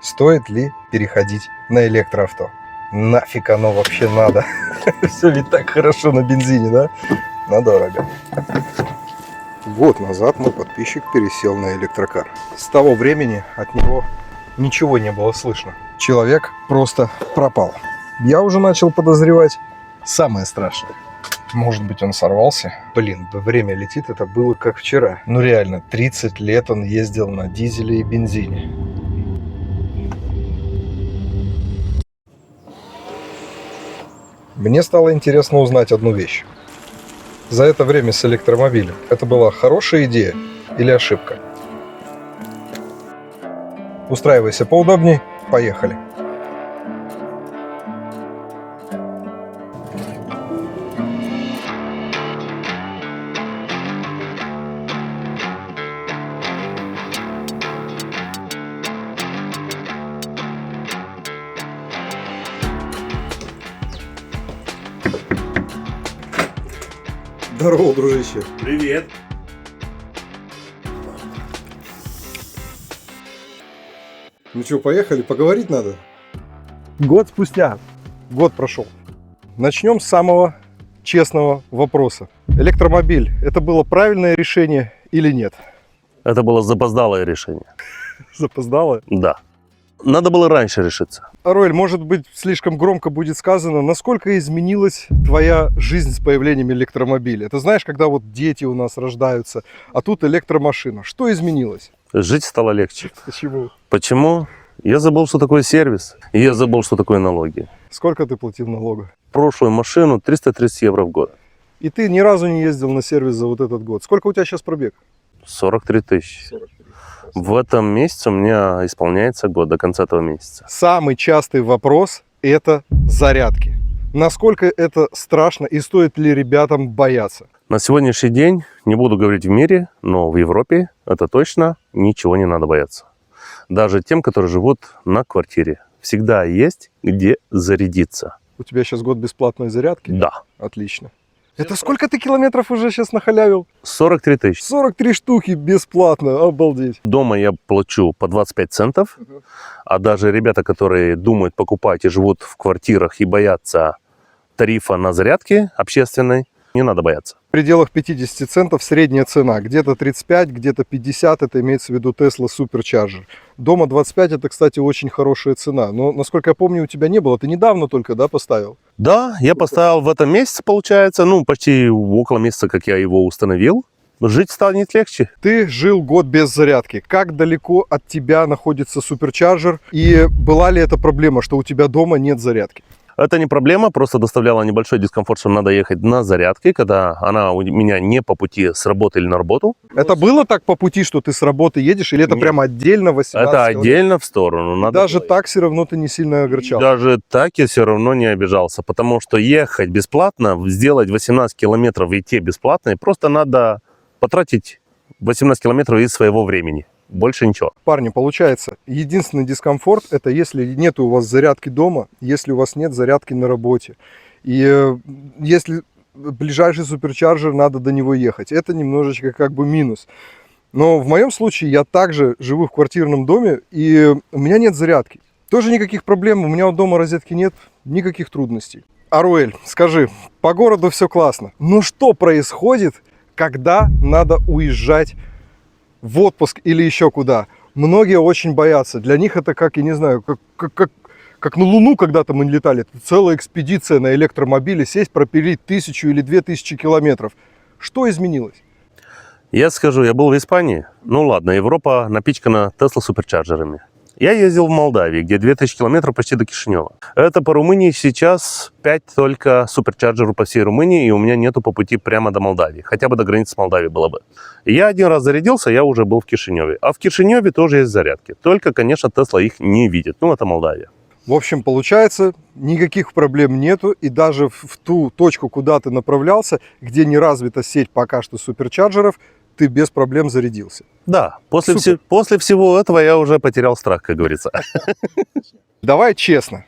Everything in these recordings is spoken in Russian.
Стоит ли переходить на электроавто? Нафиг оно вообще надо? Все ведь так хорошо на бензине, да? Но дорого. Год назад мой подписчик пересел на электрокар. С того времени от него ничего не было слышно. Человек просто пропал. Я уже начал подозревать самое страшное. Может быть, он сорвался? Блин, да время летит, это было как вчера. Ну реально, 30 лет он ездил на дизеле и бензине. Мне стало интересно узнать одну вещь. За это время с электромобилем это была хорошая идея или ошибка? Устраивайся поудобней, поехали. Здорово, дружище. Привет. Ну что, поехали? Поговорить надо? Год спустя. Год прошел. Начнем с самого честного вопроса. Электромобиль – это было правильное решение или нет? Это было запоздалое решение. Запоздало? Да. Надо было раньше решиться. Аруэль, может быть, слишком громко будет сказано, насколько изменилась твоя жизнь с появлением электромобиля? Это знаешь, когда вот дети у нас рождаются, а тут электромашина. Что изменилось? Жить стало легче. Почему? Почему? Я забыл, что такое сервис. И я забыл, что такое налоги. Сколько ты платил налога? Прошлую машину 330 евро в год. И ты ни разу не ездил на сервис за вот этот год. Сколько у тебя сейчас пробег? 43 тысячи. 43. В этом месяце у меня исполняется год, до конца этого месяца. Самый частый вопрос – это зарядки. Насколько это страшно и стоит ли ребятам бояться? На сегодняшний день, не буду говорить в мире, но в Европе это точно ничего не надо бояться. Даже тем, которые живут на квартире. Всегда есть где зарядиться. У тебя сейчас год бесплатной зарядки? Да. Отлично. Это сколько ты километров уже сейчас нахалявил? 43 тысячи. 43 штуки бесплатно, обалдеть. Дома я плачу по 25 центов, а даже ребята, которые думают покупать и живут в квартирах и боятся тарифа на зарядке общественной, не надо бояться. В пределах 50 центов средняя цена. Где-то 35, где-то 50, это имеется в виду Tesla Supercharger. Дома 25, это, кстати, очень хорошая цена. Но, насколько я помню, у тебя не было. Ты недавно только, да, поставил? Да, я поставил в этом месяце, получается, почти около месяца, как я его установил. Жить станет легче. Ты жил год без зарядки. Как далеко от тебя находится Supercharger? И была ли это проблема, что у тебя дома нет зарядки? Это не проблема, просто доставляла небольшой дискомфорт, что надо ехать на зарядке, когда она у меня не по пути с работы или на работу. Это было так по пути, что ты с работы едешь, или это Нет. прямо отдельно 18 Это отдельно в сторону. Надо даже было так все равно ты не сильно огорчал. Даже так я все равно не обижался, потому что ехать бесплатно, сделать 18 километров и идти бесплатно, просто надо потратить 18 километров из своего времени. Больше ничего. Парни, получается, единственный дискомфорт, это если нет у вас зарядки дома, если у вас нет зарядки на работе. И если ближайший суперчарджер, надо до него ехать. Это немножечко как бы минус. Но в моем случае я также живу в квартирном доме, и у меня нет зарядки. Тоже никаких проблем, у меня у дома розетки нет, никаких трудностей. Аруэль, скажи, по городу все классно, но что происходит, когда надо уезжать в отпуск или еще куда? Многие очень боятся. Для них это как, я не знаю, как на Луну когда-то мы летали. Это целая экспедиция на электромобиле, сесть, пропилить 1000 или 2000 километров. Что изменилось? Я скажу, я был в Испании. Ну ладно, Европа напичкана Tesla суперчарджерами. Я ездил в Молдавии, где 2000 километров почти до Кишинева. Это по Румынии сейчас 5 только суперчарджеров по всей Румынии, и у меня нету по пути прямо до Молдавии. Хотя бы до границы с Молдавией было бы. Я один раз зарядился, я уже был в Кишиневе. А в Кишиневе тоже есть зарядки. Только, конечно, Тесла их не видит. Это Молдавия. В общем, получается, никаких проблем нету. И даже в ту точку, куда ты направлялся, где не развита сеть пока что суперчарджеров, ты без проблем зарядился. Да, после всего этого я уже потерял страх, как говорится. Давай честно.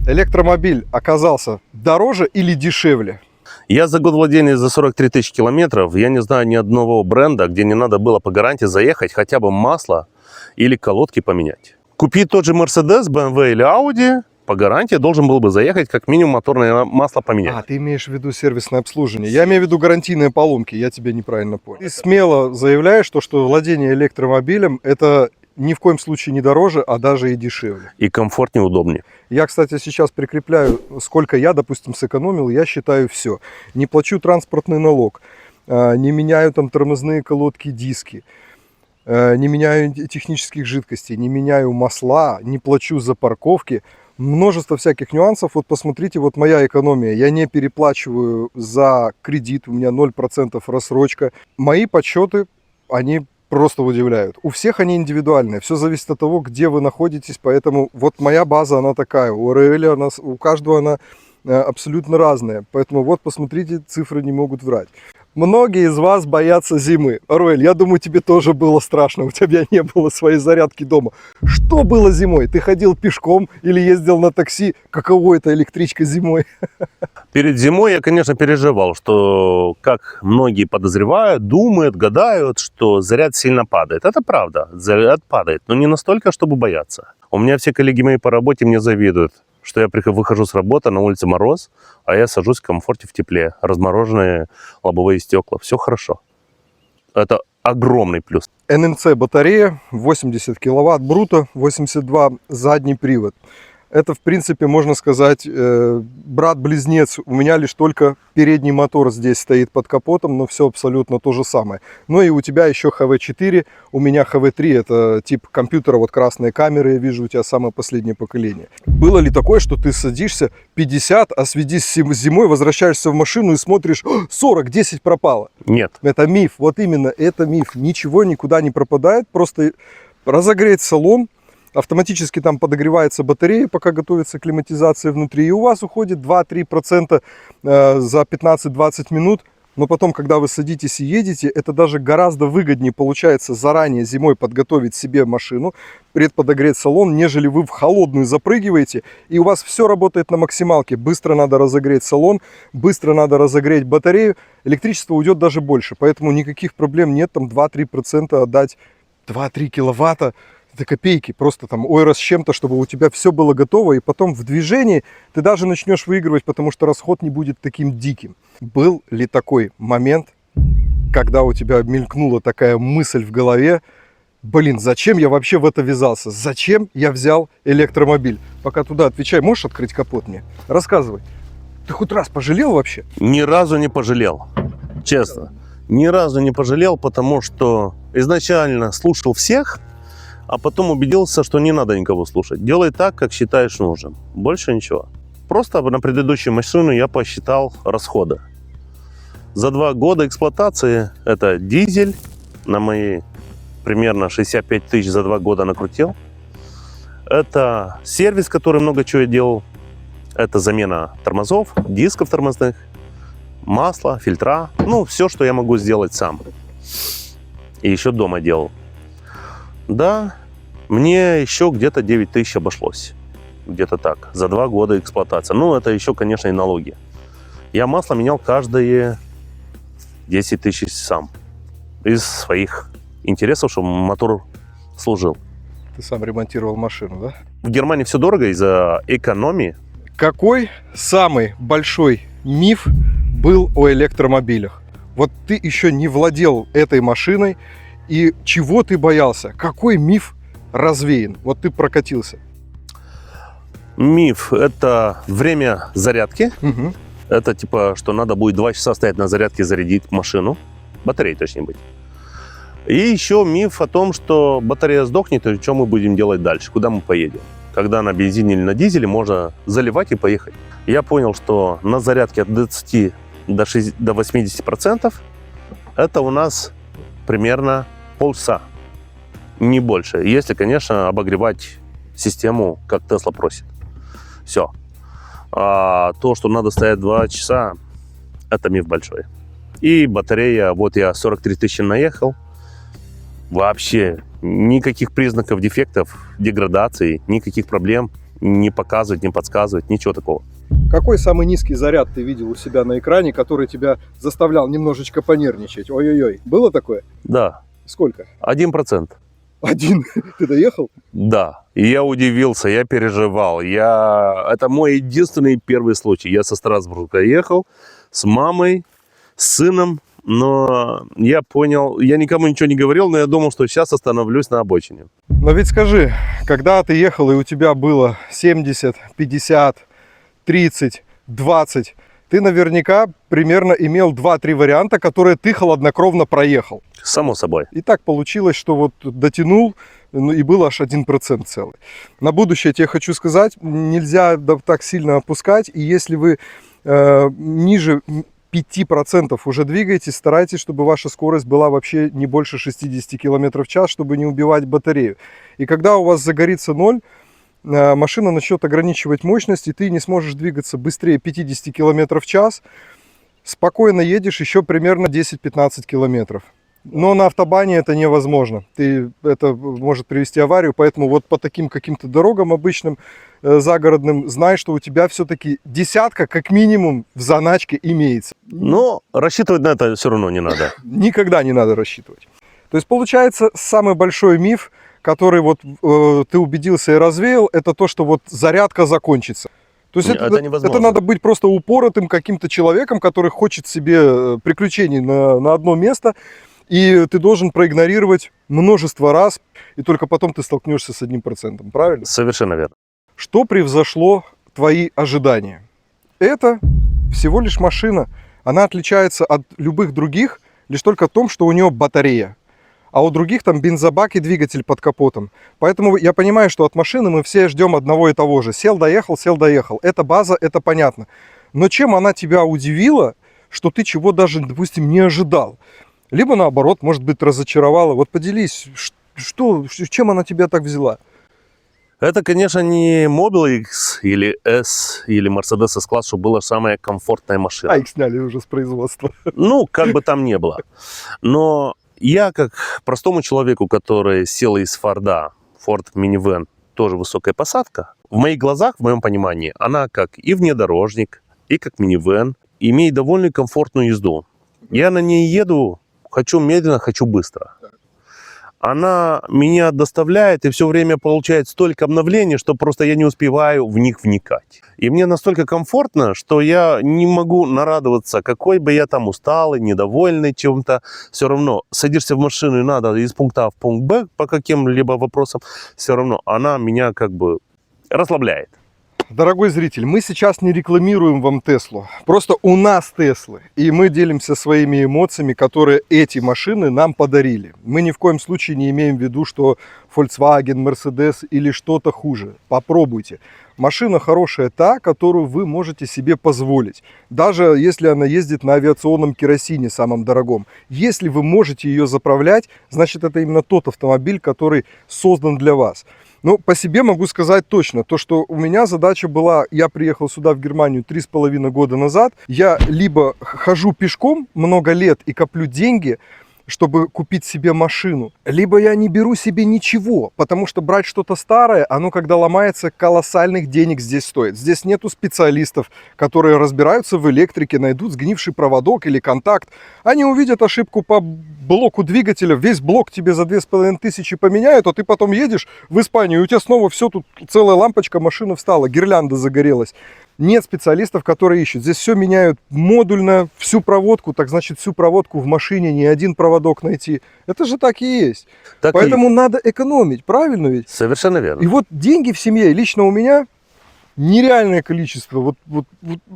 Электромобиль оказался дороже или дешевле? Я за год владения за 43 тысячи километров, я не знаю ни одного бренда, где не надо было по гарантии заехать, хотя бы масло или колодки поменять. Купить тот же Mercedes, BMW или Audi, по гарантии должен был бы заехать, как минимум моторное масло поменять. А, ты имеешь в виду сервисное обслуживание. Я имею в виду гарантийные поломки, я тебя неправильно понял. Ты смело заявляешь, что владение электромобилем это ни в коем случае не дороже, а даже и дешевле. И комфортнее, удобнее. Я, кстати, сейчас прикрепляю, сколько я, допустим, сэкономил, я считаю все. Не плачу транспортный налог, не меняю там тормозные колодки, диски, не меняю технических жидкостей, не меняю масла, не плачу за парковки. Множество всяких нюансов. Вот посмотрите, вот моя экономия. Я не переплачиваю за кредит, у меня 0% рассрочка. Мои подсчеты, они просто удивляют. У всех они индивидуальные. Все зависит от того, где вы находитесь. Поэтому вот моя база, она такая. У РЛ у каждого она абсолютно разная. Поэтому вот посмотрите, цифры не могут врать. Многие из вас боятся зимы. Руэль, я думаю, тебе тоже было страшно. У тебя не было своей зарядки дома. Что было зимой? Ты ходил пешком или ездил на такси? Каково это электричка зимой? Перед зимой я, конечно, переживал, что, как многие подозревают, думают, гадают, что заряд сильно падает. Это правда, заряд падает, но не настолько, чтобы бояться. У меня все коллеги мои по работе мне завидуют, что я выхожу с работы, на улице мороз, а я сажусь в комфорте, в тепле, размороженные лобовые стекла, все хорошо. Это огромный плюс. НМЦ батарея, 80 киловатт бруто, 82 задний привод. Это, в принципе, можно сказать, брат-близнец. У меня лишь только передний мотор здесь стоит под капотом, но все абсолютно то же самое. Ну и у тебя еще HV4, у меня HV3, это тип компьютера, вот красные камеры, я вижу, у тебя самое последнее поколение. Было ли такое, что ты садишься 50, а сведись зимой, возвращаешься в машину и смотришь, 40, 10 пропало? Нет. Это миф, вот именно, это миф. Ничего никуда не пропадает, просто разогреть салон, автоматически там подогревается батарея, пока готовится климатизация внутри, и у вас уходит 2-3% за 15-20 минут. Но потом, когда вы садитесь и едете, это даже гораздо выгоднее получается заранее зимой подготовить себе машину, предподогреть салон, нежели вы в холодную запрыгиваете, и у вас все работает на максималке. Быстро надо разогреть салон, быстро надо разогреть батарею, электричество уйдет даже больше, поэтому никаких проблем нет, там 2-3% отдать, 2-3 киловатта. Это копейки, просто там ой, с чем-то, чтобы у тебя все было готово, и потом в движении ты даже начнешь выигрывать, потому что расход не будет таким диким. Был ли такой момент, когда у тебя мелькнула такая мысль в голове, блин, зачем я вообще в это ввязался, зачем я взял электромобиль? Пока туда отвечай, можешь открыть капот мне? Рассказывай. Ты хоть раз пожалел вообще? Ни разу не пожалел, честно. Ни разу не пожалел, потому что изначально слушал всех, а потом убедился, что не надо никого слушать. Делай так, как считаешь нужным. Больше ничего. Просто на предыдущую машину я посчитал расходы. За 2 года эксплуатации это дизель на мои примерно 65 тысяч за 2 года накрутил. Это сервис, который много чего я делал. Это замена тормозов, дисков тормозных, масла, фильтра. Ну, все, что я могу сделать сам. И еще дома делал. Да, мне еще где-то 9 тысяч обошлось. Где-то так. За 2 года эксплуатации. Ну, это еще, конечно, и налоги. Я масло менял каждые 10 тысяч сам. Из своих интересов, чтобы мотор служил. Ты сам ремонтировал машину, да? В Германии все дорого из-за экономии. Какой самый большой миф был о электромобилях? Вот ты еще не владел этой машиной, и чего ты боялся? Какой миф развеян? Вот ты прокатился. Миф – это время зарядки. Угу. Это типа, что надо будет 2 часа стоять на зарядке, зарядить машину. Батареи, точнее быть. И еще миф о том, что батарея сдохнет, и что мы будем делать дальше, куда мы поедем. Когда на бензине или на дизеле можно заливать и поехать. Я понял, что на зарядке от 20 до 80% это у нас примерно полчаса, не больше. Если, конечно, обогревать систему, как Tesla просит. Все. А то, что надо стоять 2 часа, это миф большой. И батарея, вот я 43 тысячи наехал, вообще никаких признаков дефектов, деградации, никаких проблем не показывает, не подсказывает, ничего такого. Какой самый низкий заряд ты видел у себя на экране, который тебя заставлял немножечко понервничать? Ой-ой-ой, было такое? Да. Сколько? 1%. Один. Ты доехал? Да, и я удивился, я переживал. Это мой единственный первый случай. Я со Страсбурга ехал с мамой, с сыном, но я понял, я никому ничего не говорил, но я думал, что сейчас остановлюсь на обочине. Но ведь скажи, когда ты ехал и у тебя было 70, 50, 30, 20, ты наверняка примерно имел 2-3 варианта, которые ты хладнокровно проехал. Само собой. И так получилось, что вот дотянул, ну, и был аж 1% целый. На будущее тебе хочу сказать, нельзя так сильно опускать. И если вы ниже 5% уже двигаетесь, старайтесь, чтобы ваша скорость была вообще не больше 60 км в час, чтобы не убивать батарею. И когда у вас загорится 0, машина начнет ограничивать мощность, и ты не сможешь двигаться быстрее 50 км в час. Спокойно едешь еще примерно 10-15 километров. Но на автобане это невозможно. Это может привести аварию, поэтому вот по таким каким-то дорогам обычным, загородным, знай, что у тебя все-таки десятка как минимум в заначке имеется. Но рассчитывать на это все равно не надо. Никогда не надо рассчитывать. То есть получается самый большой миф, который вот ты убедился и развеял, это то, что вот зарядка закончится. То есть это невозможно. Это надо быть просто упоротым каким-то человеком, который хочет себе приключений на одно место. И ты должен проигнорировать множество раз, и только потом ты столкнешься с 1%, правильно? Совершенно верно. Что превзошло твои ожидания? Это всего лишь машина. Она отличается от любых других лишь только в том, что у нее батарея. А у других там бензобак и двигатель под капотом. Поэтому я понимаю, что от машины мы все ждем одного и того же. Сел, доехал, сел, доехал. Это база, это понятно. Но чем она тебя удивила, что ты чего даже, допустим, не ожидал? Либо наоборот, может быть, разочаровала. Вот поделись, чем она тебя так взяла? Это, конечно, не Mobile X или S или Mercedes S-класс, что была самая комфортная машина. А их сняли уже с производства. Ну, как бы там ни было. Но я, как простому человеку, который сел из Форда, Ford Minivan, тоже высокая посадка, в моих глазах, в моем понимании, она как и внедорожник, и как минивэн, имеет довольно комфортную езду. Я на ней еду, хочу медленно, хочу быстро. Она меня доставляет и все время получает столько обновлений, что просто я не успеваю в них вникать. И мне настолько комфортно, что я не могу нарадоваться, какой бы я там усталый, недовольный чем-то. Все равно садишься в машину и надо из пункта А в пункт Б по каким-либо вопросам. Все равно она меня как бы расслабляет. Дорогой зритель, мы сейчас не рекламируем вам Теслу. Просто у нас Теслы. И мы делимся своими эмоциями, которые эти машины нам подарили. Мы ни в коем случае не имеем в виду, что Volkswagen, Mercedes или что-то хуже. Попробуйте. Машина хорошая та, которую вы можете себе позволить. Даже если она ездит на авиационном керосине, самом дорогом. Если вы можете ее заправлять, значит это именно тот автомобиль, который создан для вас. Ну, по себе могу сказать точно, то, что у меня задача была, я приехал сюда, в Германию, 3,5 года назад, я либо хожу пешком много лет и коплю деньги, чтобы купить себе машину, либо я не беру себе ничего, потому что брать что-то старое, оно когда ломается, колоссальных денег здесь стоит. Здесь нету специалистов, которые разбираются в электрике, найдут сгнивший проводок или контакт. Они увидят ошибку по блоку двигателя, весь блок тебе за 2500 поменяют, а ты потом едешь в Испанию, и у тебя снова все тут, целая лампочка, машина встала, гирлянда загорелась. Нет специалистов, которые ищут. Здесь все меняют модульно, всю проводку, так значит всю проводку в машине, не один проводок найти. Это же так и есть. Так Поэтому надо экономить, правильно ведь? Совершенно верно. И вот деньги в семье, лично у меня нереальное количество.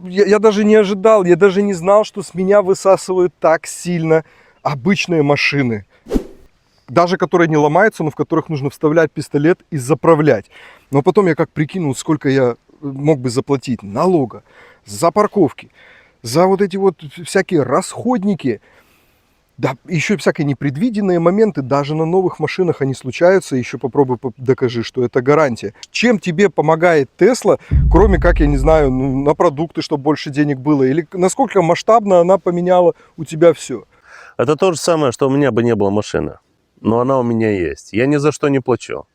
Я даже не ожидал, я даже не знал, что с меня высасывают так сильно обычные машины. Даже которые не ломаются, но в которых нужно вставлять пистолет и заправлять. Но потом я как прикинул, сколько я мог бы заплатить налога, за парковки, за вот эти вот всякие расходники. Да, еще всякие непредвиденные моменты, даже на новых машинах они случаются, еще попробуй докажи, что это гарантия. Чем тебе помогает Тесла, кроме как, я не знаю, на продукты, чтобы больше денег было, или насколько масштабно она поменяла у тебя все? Это то же самое, что у меня бы не было машины, но она у меня есть. Я ни за что не плачу.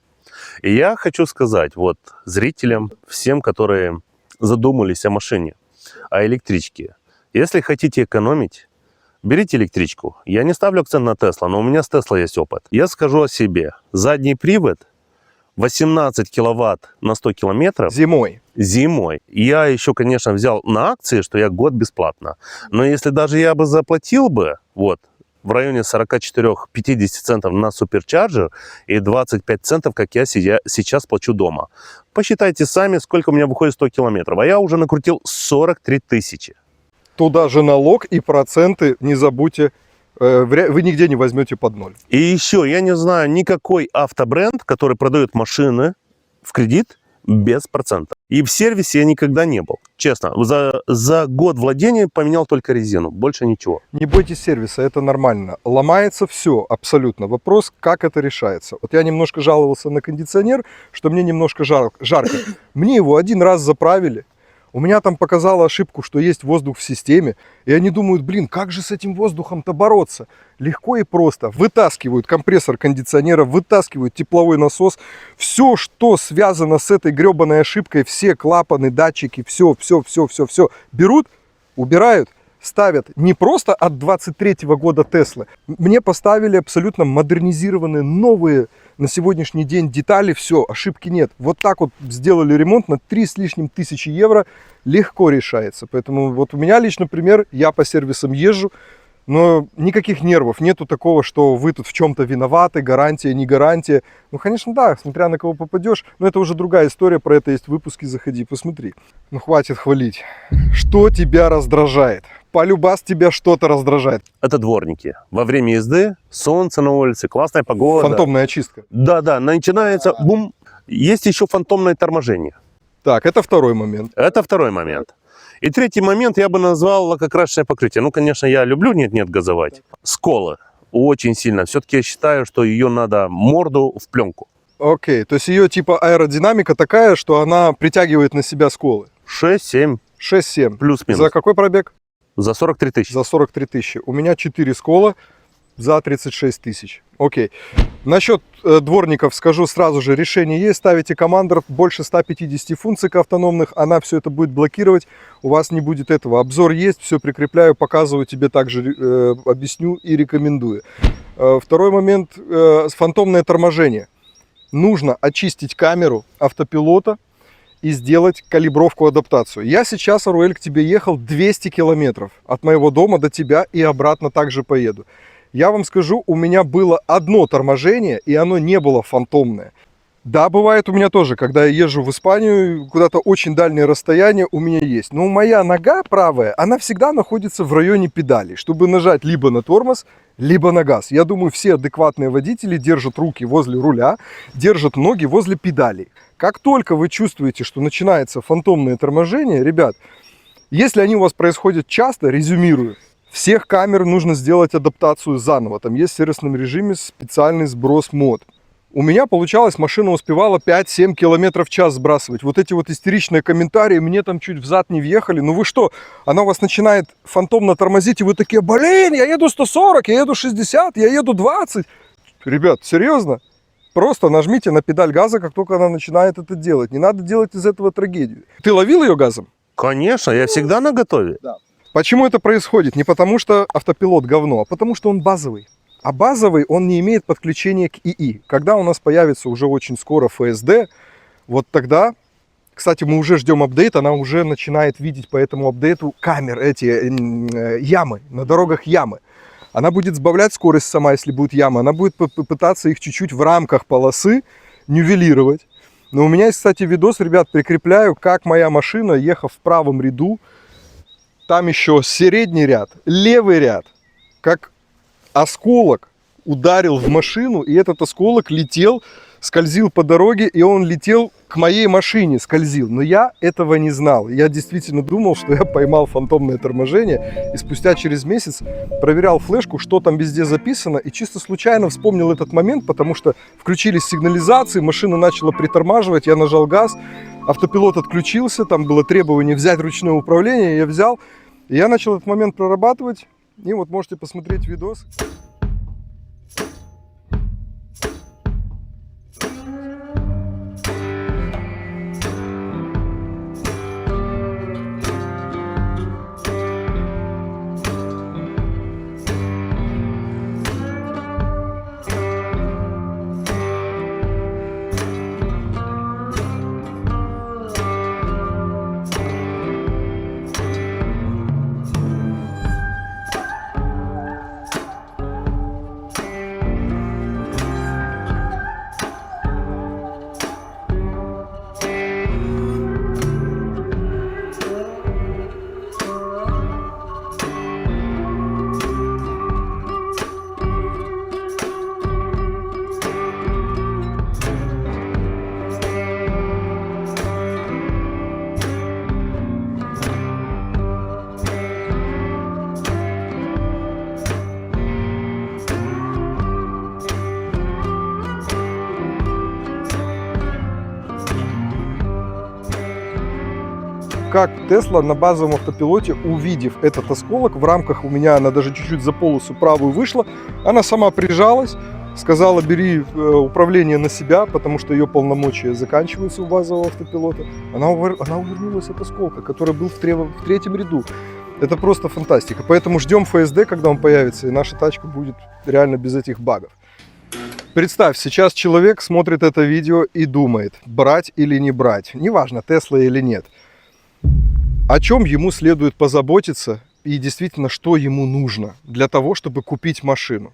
И я хочу сказать вот зрителям, всем, которые задумались о машине, о электричке, если хотите экономить, берите электричку. Я не ставлю акцент на Тесла, но у меня с Тесла есть опыт. Я скажу о себе. Задний привод 18 киловатт на 100 километров. Зимой. Зимой. Я еще, конечно, взял на акции, что я год бесплатно. Но если даже я бы заплатил бы, вот, в районе 44-50 центов на суперчарджер и 25 центов, как я сейчас плачу дома. Посчитайте сами, сколько у меня выходит 100 километров. А я уже накрутил 43 тысячи. Туда же налог и проценты, не забудьте, вы нигде не возьмете под ноль. И еще, я не знаю никакой автобренд, который продает машины в кредит без процентов. И в сервисе я никогда не был. Честно, за год владения поменял только резину, больше ничего. Не бойтесь сервиса, это нормально. Ломается все абсолютно. Вопрос, как это решается. Вот я немножко жаловался на кондиционер, что мне немножко жарко. Мне его один раз заправили. У меня там показало ошибку, что есть воздух в системе. И они думают, блин, как же с этим воздухом-то бороться? Легко и просто. Вытаскивают компрессор кондиционера, вытаскивают тепловой насос. Все, что связано с этой гребаной ошибкой, все клапаны, датчики, все берут, убирают, ставят не просто от 23-го года Теслы. Мне поставили абсолютно модернизированные, новые на сегодняшний день детали, все, ошибки нет. Вот так вот сделали ремонт на 3 с лишним тысячи евро, легко решается. Поэтому вот у меня лично пример, я по сервисам езжу, но никаких нервов, нету такого, что вы тут в чем-то виноваты, гарантия, не гарантия. Ну, конечно, да, смотря на кого попадешь, но это уже другая история, про это есть выпуски, заходи, посмотри. Ну, хватит хвалить. Что тебя раздражает? Полюбас тебя что-то раздражает. Это дворники. Во время езды, солнце на улице, классная погода. Фантомная очистка. Да, начинается бум. Есть еще фантомное торможение. Так, это второй момент. Это второй момент. И третий момент я бы назвал лакокрасочное покрытие. Ну, конечно, я люблю нет-нет газовать. Сколы. Очень сильно. Все-таки я считаю, что ее надо морду в пленку. Окей, то есть ее типа аэродинамика такая, что она притягивает на себя сколы. 6-7. 6-7. Плюс-минус. За какой пробег? За 43 тысячи. За 43 тысячи. У меня 4 скола за 36 тысяч. Окей. Насчет дворников скажу сразу же. Решение есть. Ставите командор больше 150 функций автономных. Она все это будет блокировать. У вас не будет этого. Обзор есть. Все прикрепляю, показываю тебе также, объясню и рекомендую. Второй момент. Фантомное торможение. Нужно очистить камеру автопилота и сделать калибровку, адаптацию. Я сейчас, Аруэль, к тебе ехал 200 километров от моего дома до тебя и обратно также поеду. Я вам скажу, у меня было одно торможение, и оно не было фантомное. Да, бывает у меня тоже, когда я езжу в Испанию, куда-то очень дальние расстояния у меня есть. Но моя нога правая, она всегда находится в районе педали, чтобы нажать либо на тормоз, либо на газ. Я думаю, все адекватные водители держат руки возле руля, держат ноги возле педалей. Как только вы чувствуете, что начинается фантомное торможение, ребят, если они у вас происходят часто, резюмирую, всех камер нужно сделать адаптацию заново. Там есть в сервисном режиме специальный сброс мод. У меня получалось, машина успевала 5-7 км в час сбрасывать. Вот эти вот истеричные комментарии, мне там чуть взад не въехали. Ну вы что, она у вас начинает фантомно тормозить, и вы такие, блин, я еду 140, я еду 60, я еду 20. Ребят, серьезно? Просто нажмите на педаль газа, как только она начинает это делать. Не надо делать из этого трагедию. Ты ловил ее газом? Конечно, я всегда наготове. Да. Почему это происходит? Не потому что автопилот говно, а потому что он базовый. А базовый он не имеет подключения к ИИ. Когда у нас появится уже очень скоро ФСД, вот тогда, кстати, мы уже ждем апдейт, она уже начинает видеть по этому апдейту камер, эти ямы, на дорогах ямы. Она будет сбавлять скорость сама, если будет яма. Она будет пытаться их чуть-чуть в рамках полосы нивелировать. Но у меня есть, кстати, видос, ребят, прикрепляю, как моя машина, ехав в правом ряду, там еще средний ряд, левый ряд, как осколок ударил в машину, и этот осколок летел, скользил по дороге, и он летел к моей машине, скользил. Но я этого не знал. Я действительно думал, что я поймал фантомное торможение, и спустя через месяц проверял флешку, что там везде записано, и чисто случайно вспомнил этот момент, потому что включились сигнализации, машина начала притормаживать, я нажал газ, автопилот отключился, там было требование взять ручное управление, я взял, и я начал этот момент прорабатывать. И вот можете посмотреть видос. как Tesla на базовом автопилоте, увидев этот осколок, в рамках у меня она даже чуть-чуть за полосу правую вышла, она сама прижалась, сказала, бери управление на себя, потому что ее полномочия заканчиваются у базового автопилота. Она увернулась от осколка, который был в третьем ряду. Это просто фантастика. Поэтому ждем ФСД, когда он появится, и наша тачка будет реально без этих багов. Представь, сейчас человек смотрит это видео и думает, брать или не брать. Неважно, Тесла или нет. О чем ему следует позаботиться и действительно, что ему нужно для того, чтобы купить машину.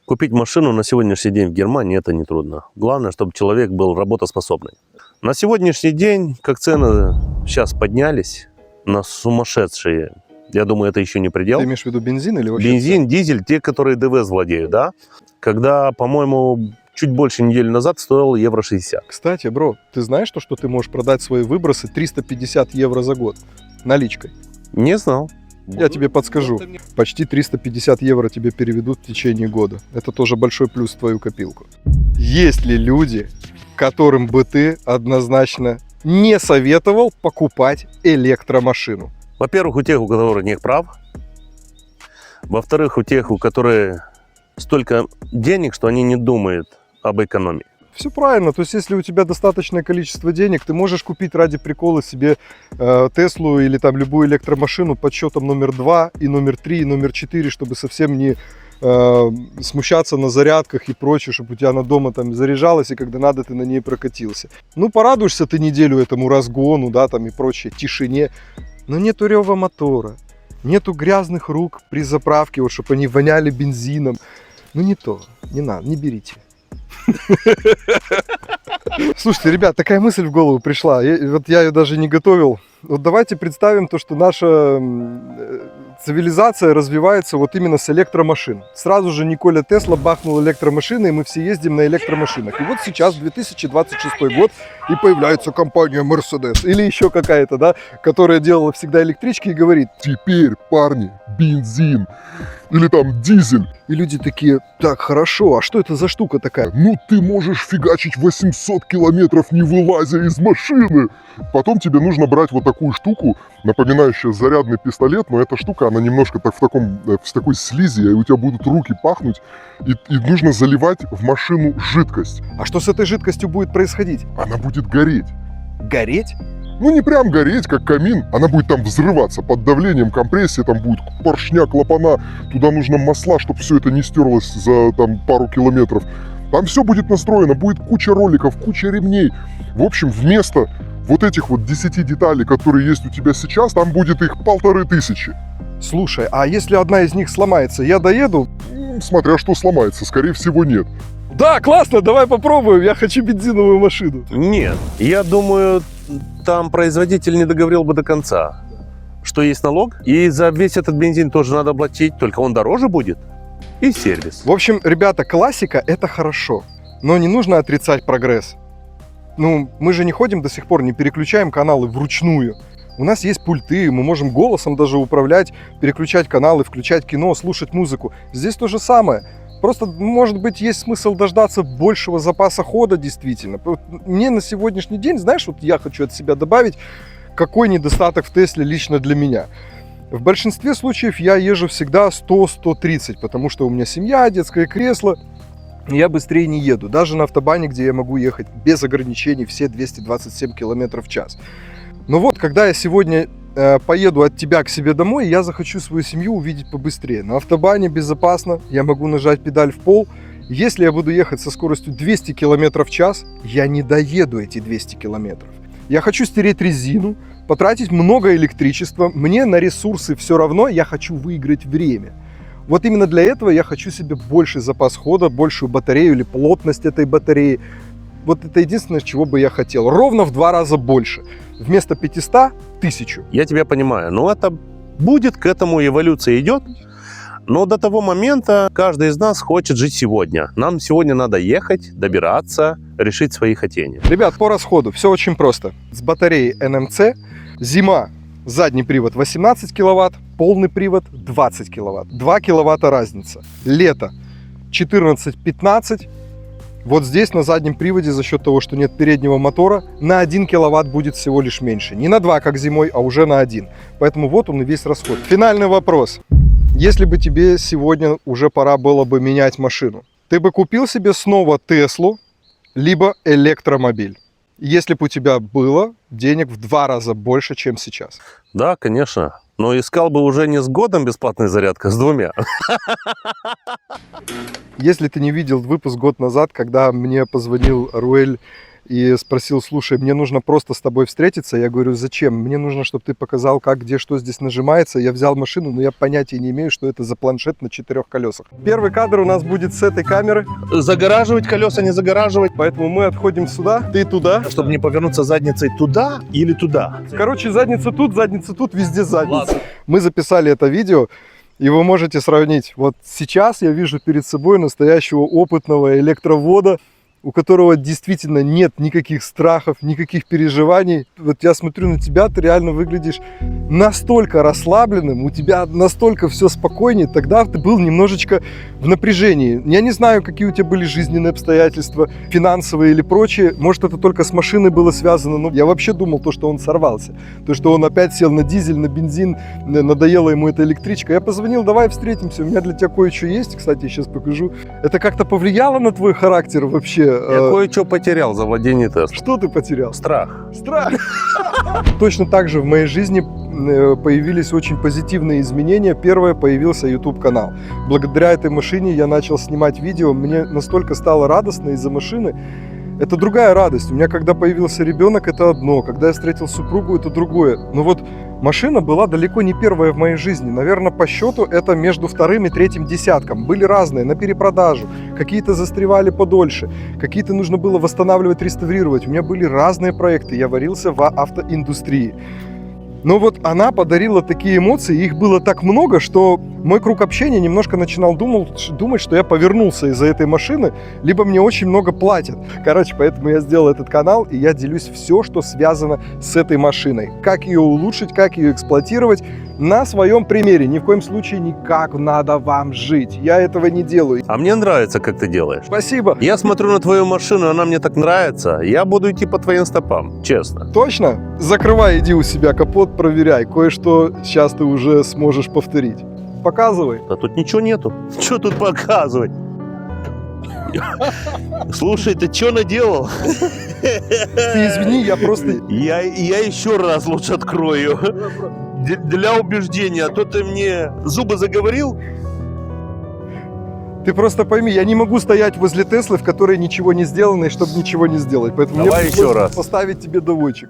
Купить машину на сегодняшний день в Германии это нетрудно. Главное, чтобы человек был работоспособный. На сегодняшний день, как цены сейчас поднялись на сумасшедшие, я думаю, это еще не предел. Ты имеешь в виду бензин или вообще? Бензин, дизель, те, которые ДВС владеют, да? Когда, по-моему, чуть больше недели назад стоил евро 60. Кстати, бро, ты знаешь, что ты можешь продать свои выбросы 350 евро за год наличкой? Не знал. Я тебе подскажу. Почти 350 евро тебе переведут в течение года. Это тоже большой плюс в твою копилку. Есть ли люди, которым бы ты однозначно не советовал покупать электромашину? Во-первых, у тех, у которых нет прав. Во-вторых, у тех, у которых столько денег, что они не думают об экономии. Все правильно, то есть если у тебя достаточное количество денег, ты можешь купить ради прикола себе Теслу или там любую электромашину под счетом номер 2 и номер 3 и номер 4, чтобы совсем не смущаться на зарядках и прочее, чтобы у тебя она дома там заряжалась и когда надо ты на ней прокатился. Ну порадуешься ты неделю этому разгону, да, там и прочее, тишине, но нету рева мотора, нету грязных рук при заправке, вот чтобы они воняли бензином. Ну не то, не надо, не берите. Слушайте, ребят, такая мысль в голову пришла. Я ее даже не готовил. Вот давайте представим то, что наша цивилизация развивается вот именно с электромашин. Сразу же Николя Тесла бахнул электромашины, и мы все ездим на электромашинах. И вот сейчас 2026 год, и появляется компания Mercedes или еще какая-то, да, которая делала всегда электрички и говорит: теперь, парни, бензин или там дизель. И люди такие: так, хорошо, а что это за штука такая? Ну ты можешь фигачить 800 километров, не вылазя из машины. Потом тебе нужно брать вот такую штуку, напоминающую зарядный пистолет, но эта штука, она немножко так в такой слизи, и у тебя будут руки пахнуть, и нужно заливать в машину жидкость. А что с этой жидкостью будет происходить? Она будет гореть. Гореть? Ну не прям гореть, как камин, она будет там взрываться под давлением компрессии, там будет поршня, клапана, туда нужно масла, чтобы все это не стерлось за там пару километров. Там все будет настроено, будет куча роликов, куча ремней. В общем, вместо вот этих вот 10 деталей, которые есть у тебя сейчас, там будет их 1500. Слушай, а если одна из них сломается, я доеду? Смотря что сломается, скорее всего нет. Да, классно, давай попробуем, я хочу бензиновую машину. Нет, я думаю, там производитель не договорил бы до конца, что есть налог, и за весь этот бензин тоже надо платить, только он дороже будет, и сервис. В общем, ребята, классика — это хорошо, но не нужно отрицать прогресс. Ну, мы же не ходим до сих пор, не переключаем каналы вручную. У нас есть пульты, мы можем голосом даже управлять, переключать каналы, включать кино, слушать музыку. Здесь то же самое. Просто, может быть, есть смысл дождаться большего запаса хода, действительно. Мне на сегодняшний день, знаешь, вот я хочу от себя добавить, какой недостаток в Тесле лично для меня. В большинстве случаев я езжу всегда 100-130, потому что у меня семья, детское кресло, и я быстрее не еду. Даже на автобане, где я могу ехать без ограничений все 227 км в час. Но вот, когда я сегодня поеду от тебя к себе домой, я захочу свою семью увидеть побыстрее. На автобане безопасно, я могу нажать педаль в пол. Если я буду ехать со скоростью 200 км в час, я не доеду эти 200 км. Я хочу стереть резину, потратить много электричества. Мне на ресурсы все равно, я хочу выиграть время. Вот именно для этого я хочу себе больший запас хода, большую батарею или плотность этой батареи. Вот это единственное, чего бы я хотел. Ровно в 2 раза больше. Вместо 500 – 1000. Я тебя понимаю, но это будет, к этому эволюция идет. Но до того момента каждый из нас хочет жить сегодня. Нам сегодня надо ехать, добираться, решить свои хотения. Ребят, по расходу все очень просто. С батареей NMC зима, задний привод 18 киловатт, полный привод 20 киловатт. 2 киловатта разница. Лето 14-15, Вот здесь на заднем приводе за счет того, что нет переднего мотора, на 1 киловатт будет всего лишь меньше. Не на 2, как зимой, а уже на 1. Поэтому вот он и весь расход. Финальный вопрос. Если бы тебе сегодня уже пора было бы менять машину, ты бы купил себе снова Теслу, либо электромобиль? Если бы у тебя было денег в 2 раза больше, чем сейчас. Да, конечно. Но искал бы уже не с годом бесплатной зарядкой, а с 2. Если ты не видел выпуск год назад, когда мне позвонил Руэль и спросил: слушай, мне нужно просто с тобой встретиться. Я говорю: зачем? Мне нужно, чтобы ты показал, как, где, что здесь нажимается. Я взял машину, но я понятия не имею, что это за планшет на 4 колесах. Первый кадр у нас будет с этой камеры, Загораживать колеса, не загораживать. поэтому мы отходим сюда, ты туда. Чтобы не повернуться задницей туда или туда. Короче, задница тут, везде задница. Мы записали это видео, и вы можете сравнить. Вот сейчас я вижу перед собой настоящего опытного электровода, у которого действительно нет никаких страхов, никаких переживаний. Вот я смотрю на тебя, ты реально выглядишь настолько расслабленным, у тебя настолько все спокойнее. Тогда ты был немножечко в напряжении. Я не знаю, какие у тебя были жизненные обстоятельства, финансовые или прочие. Может, это только с машиной было связано, но я вообще думал, что он сорвался. То, что он опять сел на дизель, на бензин, надоела ему эта электричка. Я позвонил: давай встретимся, у меня для тебя кое-что есть. Кстати, я сейчас покажу. Это как-то повлияло на твой характер вообще? Я кое-что потерял за владение Теслой. Что ты потерял? Страх. Страх. Точно так же в моей жизни появились очень позитивные изменения. Первое, появился YouTube-канал. Благодаря этой машине я начал снимать видео. Мне настолько стало радостно из-за машины. Это другая радость. У меня, когда появился ребенок, это одно. Когда я встретил супругу, это другое. Но вот машина была далеко не первая в моей жизни. Наверное, по счету это между 2-м и 3-м десятком. Были разные, на перепродажу. Какие-то застревали подольше. Какие-то нужно было восстанавливать, реставрировать. У меня были разные проекты. Я варился в автоиндустрии. Но вот она подарила такие эмоции, их было так много, что мой круг общения немножко начинал думать, что я повернулся из-за этой машины, либо мне очень много платят. Короче, поэтому я сделал этот канал, и я делюсь все, что связано с этой машиной. Как ее улучшить, как ее эксплуатировать на своем примере. Ни в коем случае не как надо вам жить. Я этого не делаю. А мне нравится, как ты делаешь. Спасибо. Я смотрю на твою машину, она мне так нравится. Я буду идти по твоим стопам, честно. Точно? Закрывай, иди у себя капот, проверяй. Кое-что сейчас ты уже сможешь повторить. Показывай. А тут ничего нету. Что тут показывать? Слушай, ты что наделал? Ты извини, я просто... Я еще раз лучше открою. Для убеждения. А то ты мне зубы заговорил. Ты просто пойми, я не могу стоять возле Теслы, в которой ничего не сделано, и чтобы ничего не сделать. Поэтому Давай мне еще пришлось раз. поставить тебе доводчик.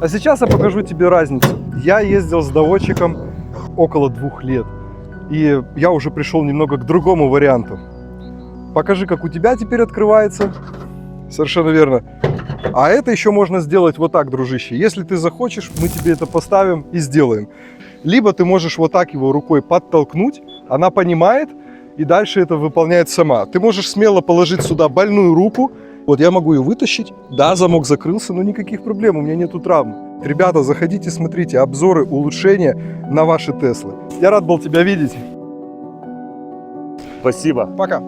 А сейчас я покажу тебе разницу. Я ездил с доводчиком около 2 лет. И я уже пришел немного к другому варианту. Покажи, как у тебя теперь открывается. Совершенно верно. А это еще можно сделать вот так, дружище. Если ты захочешь, мы тебе это поставим и сделаем. Либо ты можешь вот так его рукой подтолкнуть, она понимает, и дальше это выполняет сама. Ты можешь смело положить сюда больную руку. Вот я могу ее вытащить. Да, замок закрылся, но никаких проблем, у меня нету травм. Ребята, заходите, смотрите обзоры, улучшения на ваши Теслы. Я рад был тебя видеть. Спасибо. Пока.